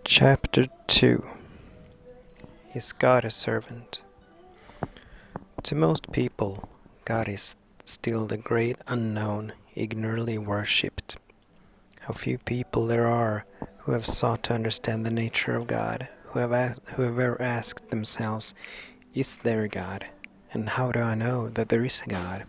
Chapter 2. Is God a servant? To most people, God is still the great unknown, ignorantly worshipped. How few people there are who have sought to understand the nature of God, who have ever asked themselves, is there a God? And how do I know that there is a God?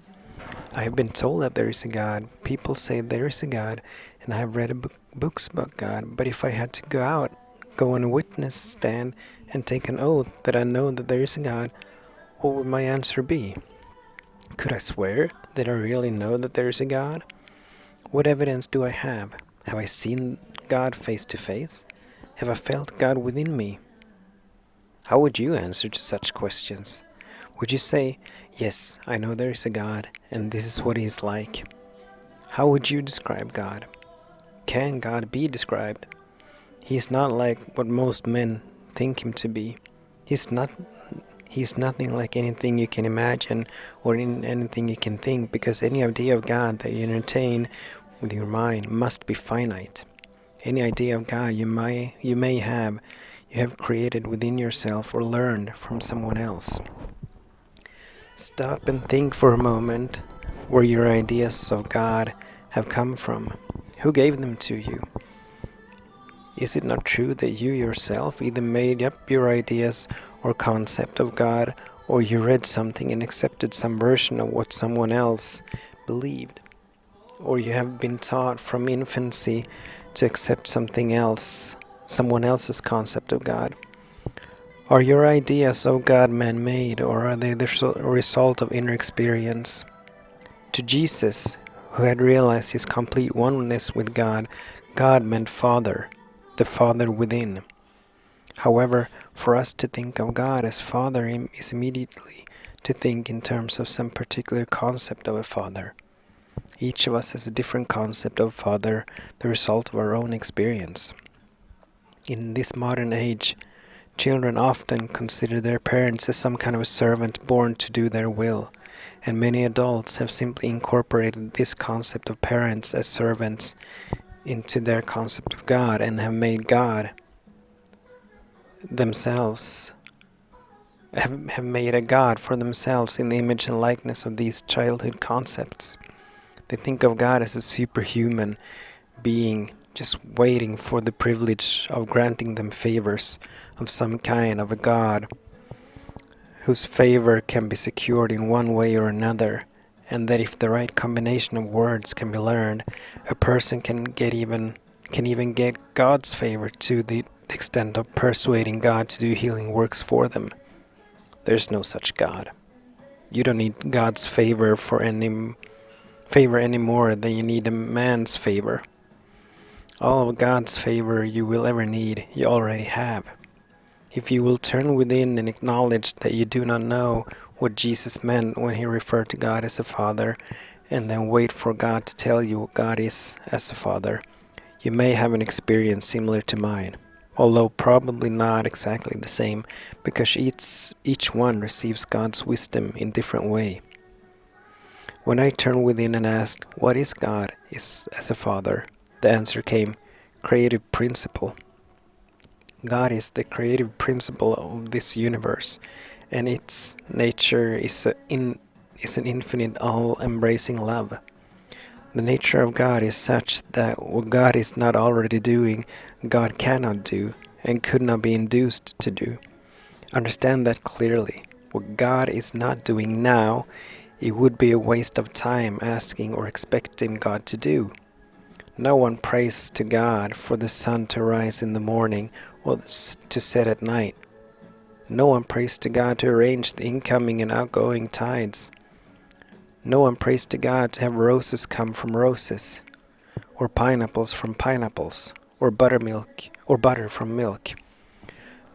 I have been told that there is a God. People say there is a God, and I have read books about God. But if I had to go on a witness stand, and take an oath that I know that there is a God, what would my answer be? Could I swear that I really know that there is a God? What evidence do I have? Have I seen God face to face? Have I felt God within me? How would you answer to such questions? Would you say, yes, I know there is a God, and this is what he is like? How would you describe God? Can God be described? He is not like what most men think him to be. He's not. He's nothing like anything you can imagine or in anything you can think, because any idea of God that you entertain with your mind must be finite. Any idea of God you may have, you have created within yourself or learned from someone else. Stop and think for a moment where your ideas of God have come from. Who gave them to you? Is it not true that you yourself either made up your ideas or concept of God, or you read something and accepted some version of what someone else believed? Or you have been taught from infancy to accept something else, someone else's concept of God? Are your ideas of God man-made, or are they the result of inner experience? To Jesus, who had realized his complete oneness with God, God meant Father, the Father within. However, for us to think of God as Father is immediately to think in terms of some particular concept of a father. Each of us has a different concept of father, the result of our own experience. In this modern age, children often consider their parents as some kind of a servant born to do their will, and many adults have simply incorporated this concept of parents as servants into their concept of God, and have made God themselves have made a God for themselves in the image and likeness of these childhood concepts. They think of God as a superhuman being just waiting for the privilege of granting them favors of some kind, of a God whose favor can be secured in one way or another, and that if the right combination of words can be learned, a person can even get God's favor to the extent of persuading God to do healing works for them. There's no such God. You don't need God's favor any more than you need a man's favor. All of God's favor you will ever need, you already have. If you will turn within and acknowledge that you do not know what Jesus meant when he referred to God as a father, and then wait for God to tell you what God is as a father, you may have an experience similar to mine, although probably not exactly the same, because each one receives God's wisdom in different way. When I turned within and asked, what is God as a father? The answer came, creative principle. God is the creative principle of this universe, and its nature is an infinite, all-embracing love. The nature of God is such that what God is not already doing, God cannot do, and could not be induced to do. Understand that clearly. What God is not doing now, it would be a waste of time asking or expecting God to do. No one prays to God for the sun to rise in the morning or to set at night. No one prays to God to arrange the incoming and outgoing tides. No one prays to God to have roses come from roses, or pineapples from pineapples, or butter from milk.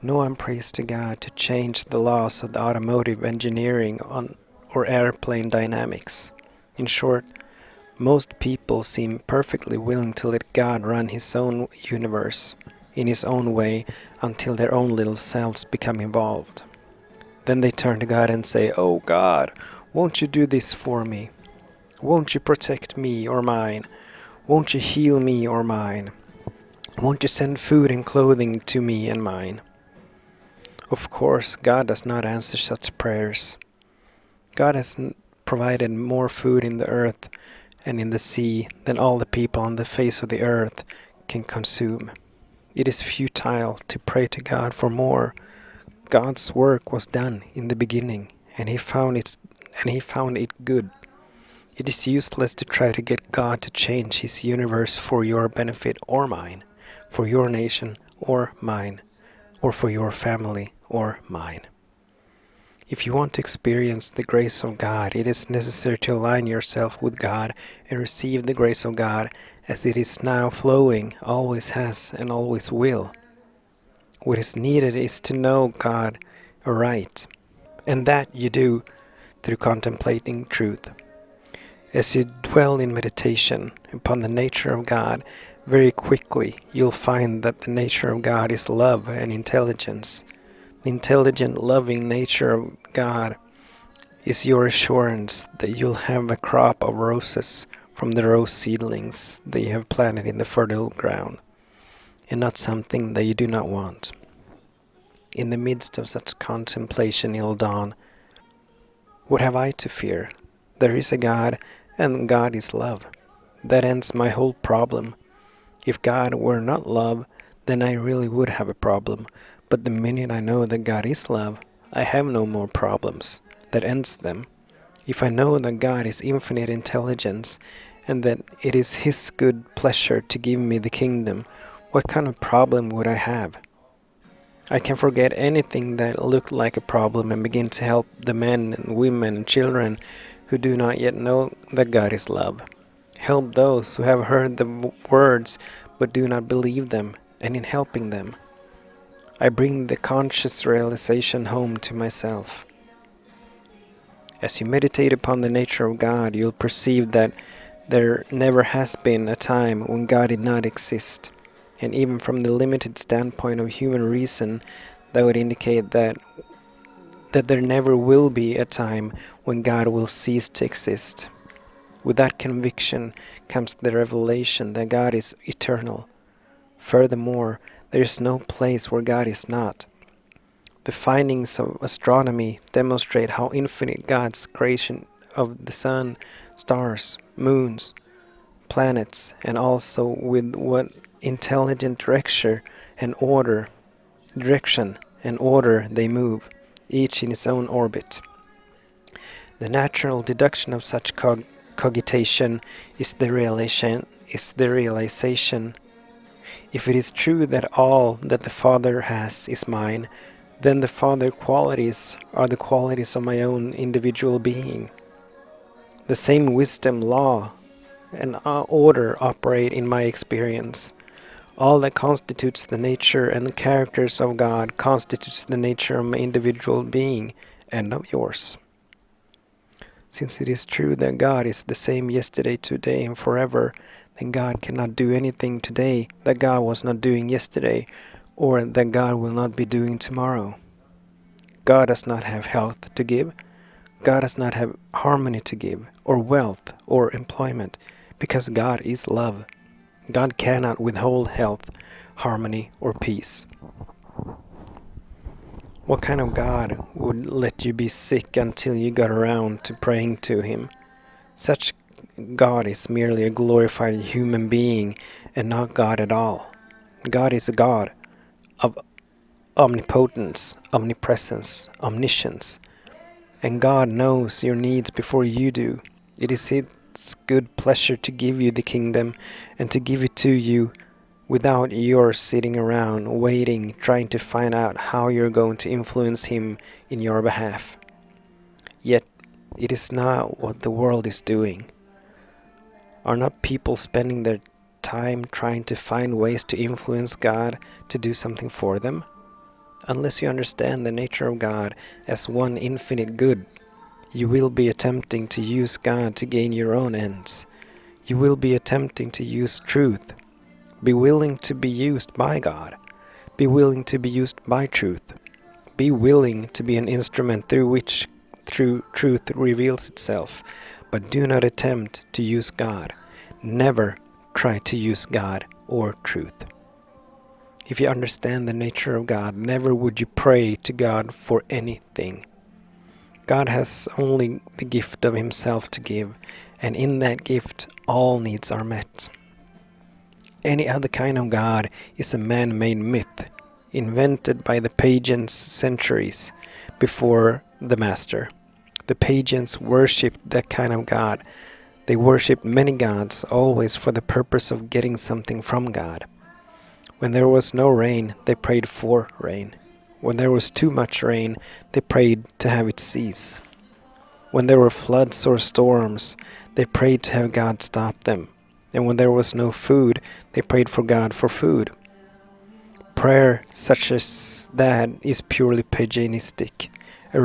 No one prays to God to change the laws of the automotive engineering or airplane dynamics. In short, most people seem perfectly willing to let God run his own universe in his own way until their own little selves become involved. Then they turn to God and say, "Oh God, won't you do this for me? Won't you protect me or mine? Won't you heal me or mine? Won't you send food and clothing to me and mine? Of course, God does not answer such prayers. God has provided more food in the earth and in the sea than all the people on the face of the earth can consume. It is futile to pray to God for more. God's work was done in the beginning, and he found it good. It is useless to try to get God to change his universe for your benefit or mine, for your nation or mine, or for your family or mine. If you want to experience the grace of God, it is necessary to align yourself with God and receive the grace of God as it is now flowing, always has, and always will. What is needed is to know God aright, and that you do through contemplating truth. As you dwell in meditation upon the nature of God, very quickly you'll find that the nature of God is love and intelligence. The intelligent, loving nature of God is your assurance that you'll have a crop of roses from the rose seedlings that you have planted in the fertile ground, and not something that you do not want. In the midst of such contemplation you'll dawn, what have I to fear? There is a God, and God is love. That ends my whole problem. If God were not love, then I really would have a problem. But the minute I know that God is love, I have no more problems. That ends them. If I know that God is infinite intelligence, and that it is his good pleasure to give me the kingdom, what kind of problem would I have? I can forget anything that looked like a problem and begin to help the men and women and children who do not yet know that God is love. Help those who have heard the words but do not believe them, and in helping them, I bring the conscious realization home to myself. As you meditate upon the nature of God, you'll perceive that there never has been a time when God did not exist. And even from the limited standpoint of human reason, that would indicate that there never will be a time when God will cease to exist. With that conviction comes the revelation that God is eternal. Furthermore, there is no place where God is not. The findings of astronomy demonstrate how infinite God's creation of the sun, stars, moons, planets, and also with what intelligent direction and order they move, each in its own orbit. The natural deduction of such cogitation is the realization. If it is true that all that the Father has is mine, then the Father qualities are the qualities of my own individual being. The same wisdom, law, and order operate in my experience. All that constitutes the nature and the characters of God constitutes the nature of my individual being and of yours. Since it is true that God is the same yesterday, today, and forever, then God cannot do anything today that God was not doing yesterday, or that God will not be doing tomorrow. God does not have health to give. God does not have harmony to give, or wealth, or employment, because God is love. God cannot withhold health, harmony, or peace. What kind of God would let you be sick until you got around to praying to him? Such God is merely a glorified human being and not God at all. God is a God of omnipotence, omnipresence, omniscience, and God knows your needs before you do. It is his good pleasure to give you the kingdom and to give it to you without your sitting around waiting, trying to find out how you're going to influence him in your behalf. Yet, it is not what the world is doing. Are not people spending their time trying to find ways to influence God to do something for them? Unless you understand the nature of God as one infinite good, you will be attempting to use God to gain your own ends. You will be attempting to use truth. Be willing to be used by God. Be willing to be used by truth. Be willing to be an instrument through which truth reveals itself. But do not attempt to use God. Never try to use God or truth. If you understand the nature of God, never would you pray to God for anything. God has only the gift of himself to give, and in that gift all needs are met. Any other kind of God is a man-made myth, invented by the pagans centuries before the Master. The pagans worshipped that kind of God. They worshipped many gods, always for the purpose of getting something from God. When there was no rain, they prayed for rain. When there was too much rain, they prayed to have it cease. When there were floods or storms, they prayed to have God stop them. And when there was no food, they prayed for God for food. Prayer such as that is purely paganistic, a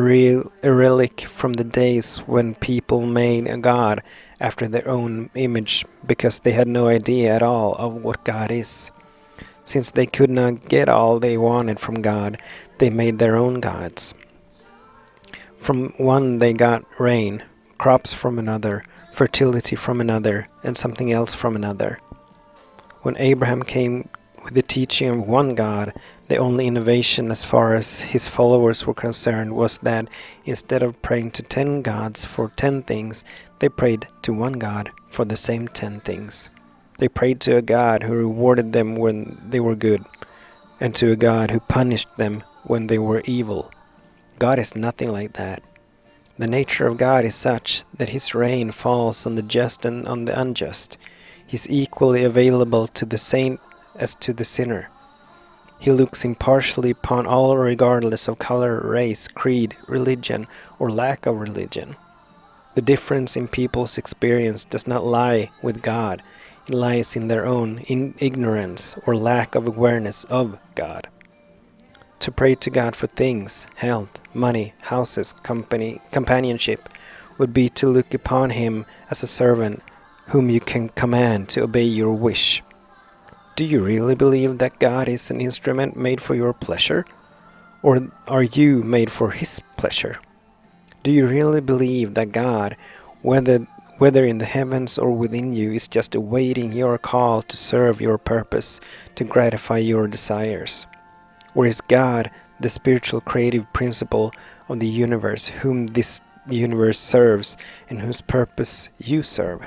relic from the days when people made a god after their own image because they had no idea at all of what God is. Since they could not get all they wanted from God, they made their own gods. From one they got rain, crops from another, fertility from another, and something else from another. When Abraham came with the teaching of one God, the only innovation as far as his followers were concerned was that instead of praying to 10 gods for 10 things, they prayed to one God for the same 10 things. They prayed to a God who rewarded them when they were good, and to a God who punished them when they were evil. God is nothing like that. The nature of God is such that his rain falls on the just and on the unjust. He is equally available to the saint as to the sinner. He looks impartially upon all regardless of color, race, creed, religion, or lack of religion. The difference in people's experience does not lie with God. It lies in their own ignorance or lack of awareness of God. To pray to God for things, health, money, houses, companionship, would be to look upon him as a servant whom you can command to obey your wish. Do you really believe that God is an instrument made for your pleasure? Or are you made for his pleasure? Do you really believe that God, whether in the heavens or within you, is just awaiting your call to serve your purpose, to gratify your desires? Or is God the spiritual creative principle of the universe, whom this universe serves and whose purpose you serve?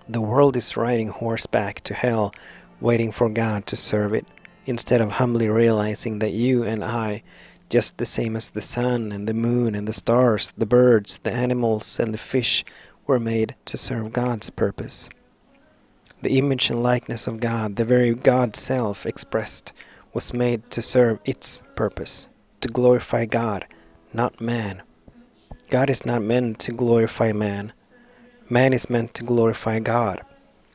The world is riding horseback to hell, waiting for God to serve it, instead of humbly realizing that you and I, just the same as the sun and the moon and the stars, the birds, the animals and the fish, were made to serve God's purpose. The image and likeness of God, the very God self expressed, was made to serve its purpose, to glorify God, not man. God is not meant to glorify man. Man is meant to glorify God.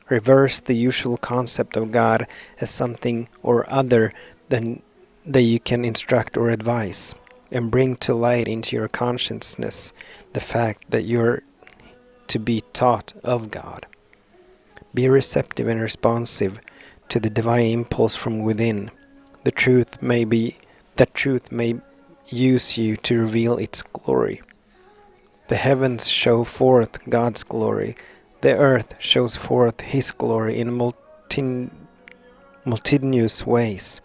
Reverse the usual concept of God as something or other than that you can instruct or advise, and bring to light into your consciousness the fact that you're to be taught of God. Be receptive and responsive to the divine impulse from within. That truth may use you to reveal its glory. The heavens show forth God's glory. The earth shows forth his glory in multitudinous ways.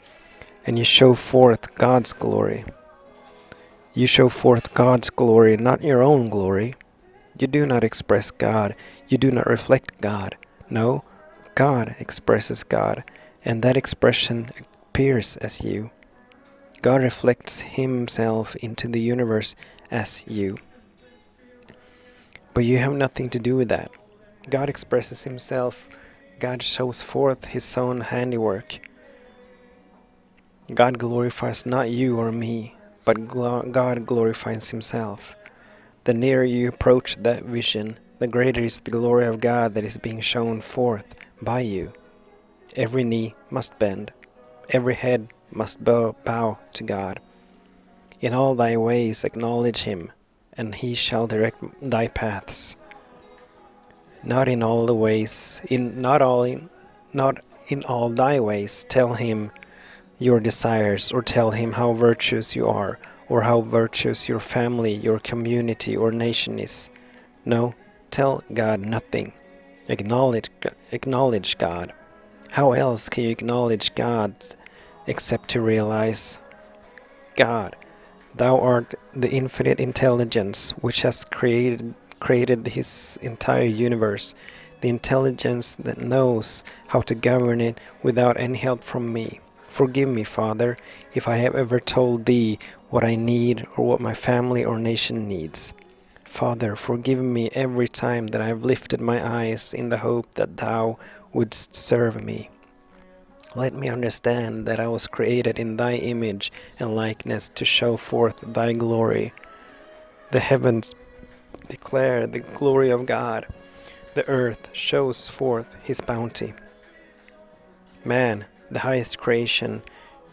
And you show forth God's glory. You show forth God's glory, not your own glory. You do not express God. You do not reflect God. No, God expresses God, and that expression appears as you. God reflects himself into the universe as you. But you have nothing to do with that. God expresses himself. God shows forth his own handiwork. God glorifies not you or me, but God glorifies himself. The nearer you approach that vision, the greater is the glory of God that is being shown forth by you. Every knee must bend. Every head must bow to God. In all thy ways acknowledge him, and he shall direct thy paths. Not in all thy ways tell him your desires, or tell him how virtuous you are, or how virtuous your family, your community, or nation is. No, tell God nothing. Acknowledge God. How else can you acknowledge God except to realize, God, thou art the infinite intelligence which has created his entire universe, the intelligence that knows how to govern it without any help from me. Forgive me, Father, if I have ever told thee what I need or what my family or nation needs. Father, forgive me every time that I have lifted my eyes in the hope that thou wouldst serve me. Let me understand that I was created in thy image and likeness to show forth thy glory. The heavens declare the glory of God. The earth shows forth his bounty. Man, the highest creation,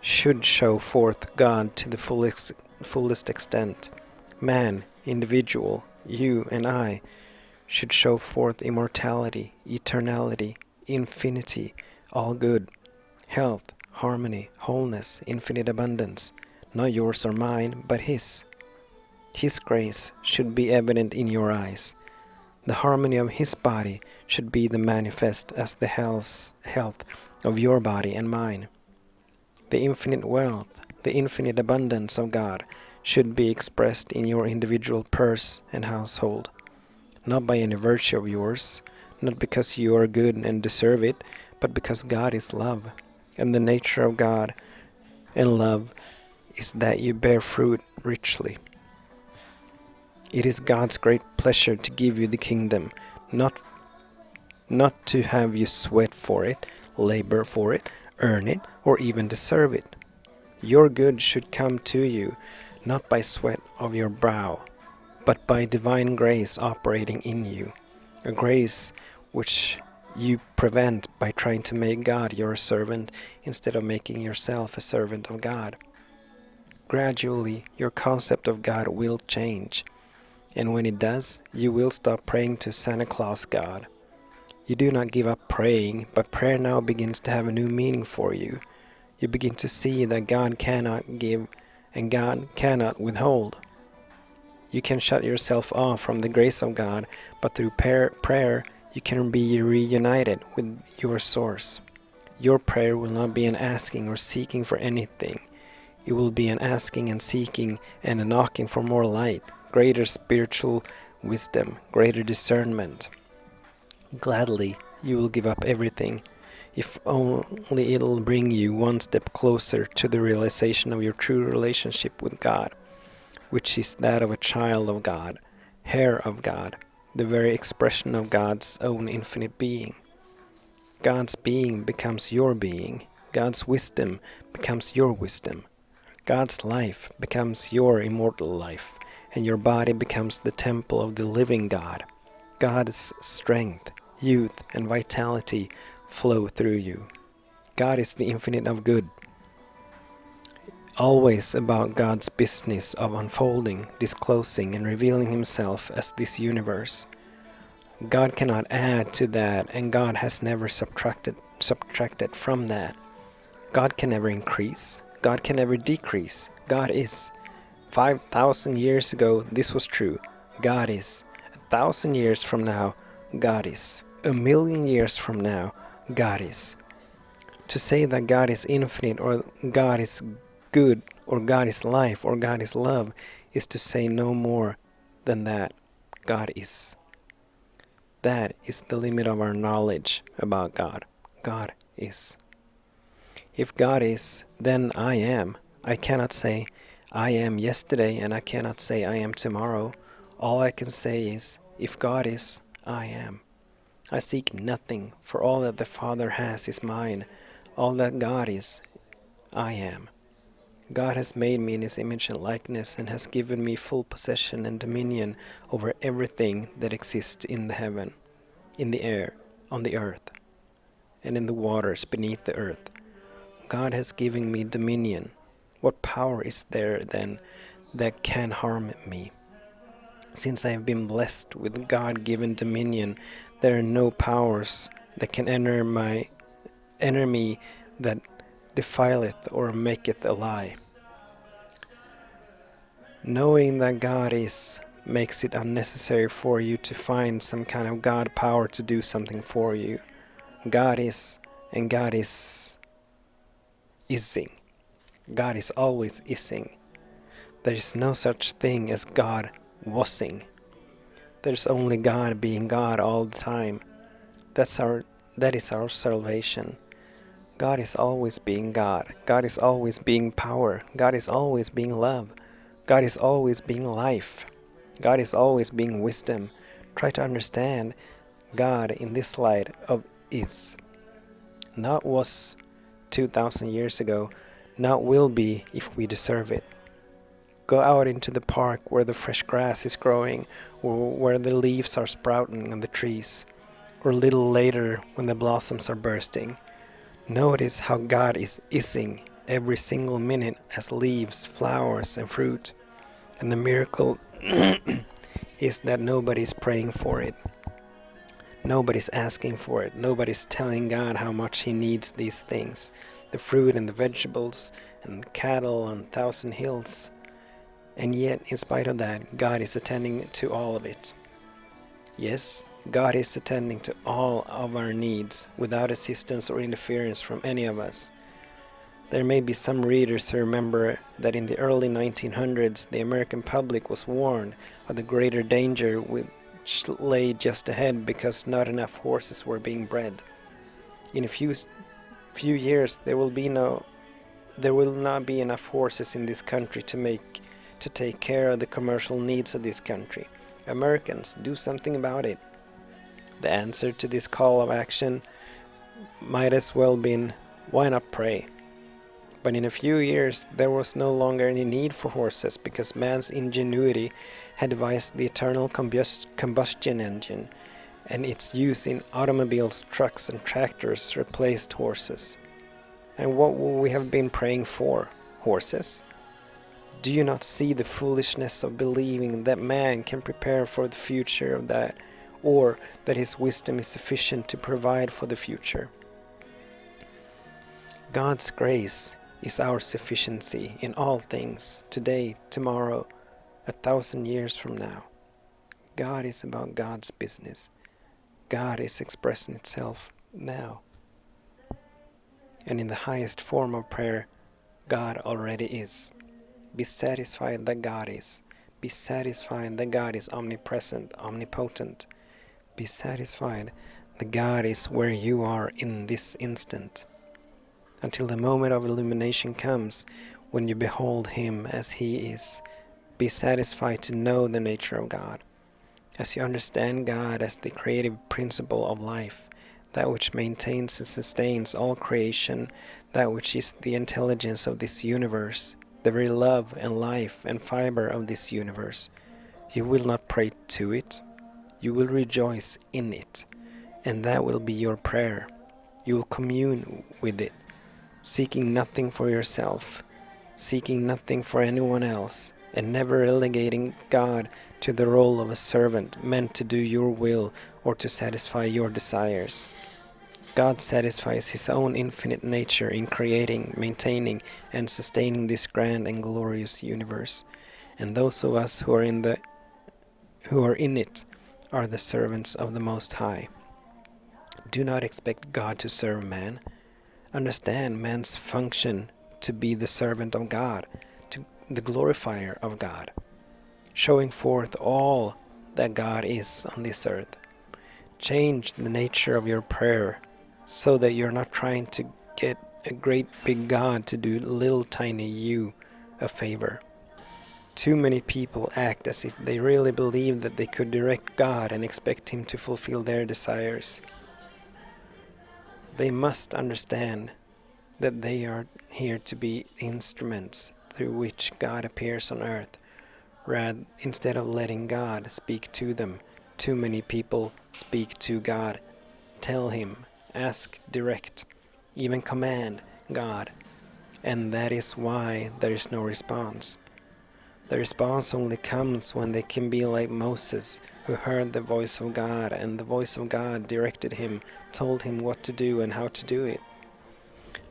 should show forth God to the fullest extent. Man, individual, you and I, should show forth immortality, eternality, infinity, all good, health, harmony, wholeness, infinite abundance, not yours or mine, but his. His grace should be evident in your eyes. The harmony of his body should be the manifest as the health of your body and mine. The infinite wealth, the infinite abundance of God should be expressed in your individual purse and household, not by any virtue of yours, not because you are good and deserve it, but because God is love, and the nature of God and love is that you bear fruit richly. It is God's great pleasure to give you the kingdom, not to have you sweat for it, labor for it, earn it, or even deserve it. Your good should come to you, not by sweat of your brow, but by divine grace operating in you, a grace which you prevent by trying to make God your servant instead of making yourself a servant of God. Gradually, your concept of God will change, and when it does, you will stop praying to Santa Claus God. You do not give up praying, but prayer now begins to have a new meaning for you. You begin to see that God cannot give and God cannot withhold. You can shut yourself off from the grace of God, but through prayer you can be reunited with your source. Your prayer will not be an asking or seeking for anything. It will be an asking and seeking and a knocking for more light, greater spiritual wisdom, greater discernment. Gladly, you will give up everything, if only it'll bring you one step closer to the realization of your true relationship with God, which is that of a child of God, heir of God, the very expression of God's own infinite being. God's being becomes your being. God's wisdom becomes your wisdom. God's life becomes your immortal life, and your body becomes the temple of the living God. God's strength, youth, and vitality flow through you. God is the infinite of good, always about God's business of unfolding, disclosing, and revealing himself as this universe. God cannot add to that, and God has never subtracted from that. God can never increase. God can never decrease. God is. 5,000 years ago, this was true. God is. 1,000 years from now, God is. 1,000,000 years from now, God is. To say that God is infinite, or God is good, or God is life, or God is love, is to say no more than that God is. That is the limit of our knowledge about God. God is. If God is, then I am. I cannot say I am yesterday, and I cannot say I am tomorrow. All I can say is, if God is, I am. I seek nothing, for all that the Father has is mine. All that God is, I am. God has made me in his image and likeness, and has given me full possession and dominion over everything that exists in the heaven, in the air, on the earth, and in the waters beneath the earth. God has given me dominion. What power is there then that can harm me? Since I have been blessed with God-given dominion, there are no powers that can enter me that defileth or maketh a lie. Knowing that God is makes it unnecessary for you to find some kind of God power to do something for you. God is, and God is ising. God is always ising. There is no such thing as God wasing. There's only God being God all the time. That is our salvation. God is always being God. God is always being power. God is always being love. God is always being life. God is always being wisdom. Try to understand God in this light of is. Not was 2,000 years ago, not will be if we deserve it. Go out into the park where the fresh grass is growing, or where the leaves are sprouting on the trees, or a little later when the blossoms are bursting. Notice how God is ising every single minute as leaves, flowers, and fruit. And the miracle is that nobody's praying for it. Nobody's asking for it. Nobody's telling God how much He needs these things. The fruit and the vegetables and the cattle on 1,000 hills. And yet, in spite of that, God is attending to all of it. Yes, God is attending to all of our needs without assistance or interference from any of us. There may be some readers who remember that in the early 1900s the American public was warned of the greater danger which lay just ahead because not enough horses were being bred. In a few years there will not be enough horses in this country to take care of the commercial needs of this country. Americans, do something about it. The answer to this call of action might as well been, why not pray? But in a few years there was no longer any need for horses because man's ingenuity had devised the eternal combustion engine, and its use in automobiles, trucks, and tractors replaced horses. And what would we have been praying for? Horses? Do you not see the foolishness of believing that man can prepare for the future of that, or that his wisdom is sufficient to provide for the future? God's grace is our sufficiency in all things, today, tomorrow, 1,000 years from now. God is about God's business. God is expressing itself now. And in the highest form of prayer, God already is. Be satisfied that God is. Be satisfied that God is omnipresent, omnipotent. Be satisfied that God is where you are in this instant. Until the moment of illumination comes, when you behold Him as He is, be satisfied to know the nature of God. As you understand God as the creative principle of life, that which maintains and sustains all creation, that which is the intelligence of this universe, the very love and life and fiber of this universe, you will not pray to it, you will rejoice in it, and that will be your prayer. You will commune with it, seeking nothing for yourself, seeking nothing for anyone else, and never relegating God to the role of a servant meant to do your will or to satisfy your desires. God satisfies His own infinite nature in creating, maintaining, and sustaining this grand and glorious universe, and those of us who are in it are the servants of the Most High. Do not expect God to serve man. Understand man's function to be the servant of God, to the glorifier of God, showing forth all that God is on this earth. Change the nature of your prayer so that you're not trying to get a great big God to do little tiny you a favor. Too many people act as if they really believe that they could direct God and expect Him to fulfill their desires. They must understand that they are here to be instruments through which God appears on earth. Rather, instead of letting God speak to them, too many people speak to God, tell Him, ask, direct, even command God, and that is why there is no response. The response only comes when they can be like Moses, who heard the voice of God, and the voice of God directed him, told him what to do and how to do it.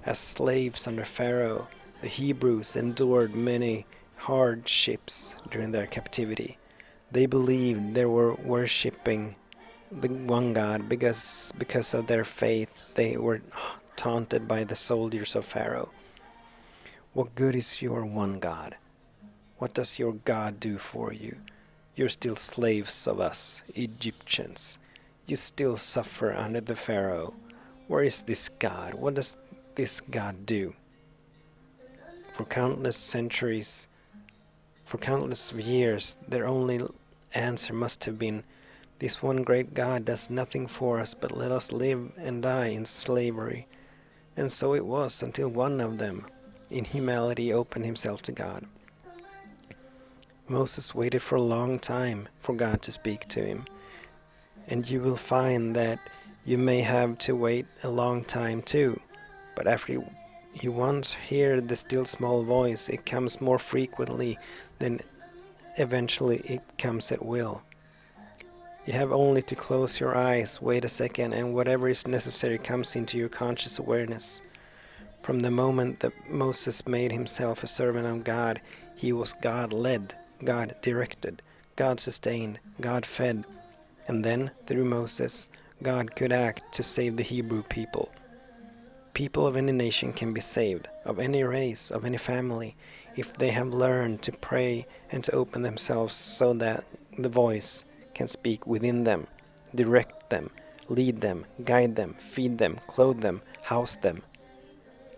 As slaves under Pharaoh, the Hebrews endured many hardships during their captivity. They believed they were worshipping the one God because of their faith. They were taunted by the soldiers of Pharaoh. What good is your one God? What does your God do for you? You're still slaves of us, Egyptians. You still suffer under the Pharaoh. Where is this God? What does this God do? For countless centuries, for countless years, their only answer must have been, this one great God does nothing for us but let us live and die in slavery. And so it was until one of them, in humility, opened himself to God. Moses waited for a long time for God to speak to him. And you will find that you may have to wait a long time too. But after you once hear the still small voice, it comes more frequently than eventually it comes at will. You have only to close your eyes, wait a second, and whatever is necessary comes into your conscious awareness. From the moment that Moses made himself a servant of God, he was God-led, God-directed, God-sustained, God-fed. And then, through Moses, God could act to save the Hebrew people. People of any nation can be saved, of any race, of any family, if they have learned to pray and to open themselves so that the voice can speak within them, direct them, lead them, guide them, feed them, clothe them, house them.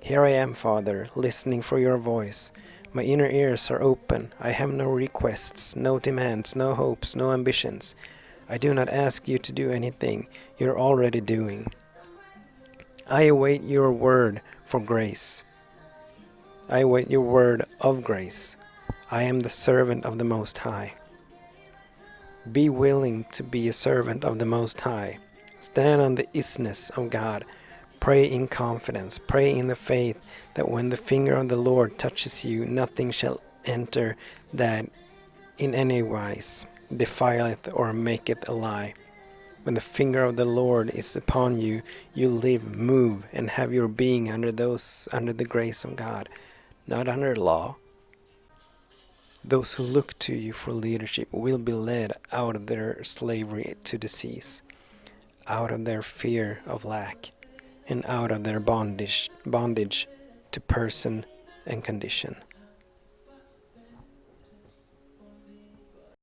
Here I am, Father, listening for your voice. My inner ears are open. I have no requests, no demands, no hopes, no ambitions. I do not ask you to do anything you're already doing. I await your word for grace. I await your word of grace. I am the servant of the Most High. Be willing to be a servant of the Most High. Stand on the isness of God. Pray in confidence. Pray in the faith that when the finger of the Lord touches you, nothing shall enter that in any wise defileth or maketh a lie. When the finger of the Lord is upon you, you live, move, and have your being under the grace of God, not under law. Those who look to you for leadership will be led out of their slavery to disease, out of their fear of lack, and out of their bondage to person and condition.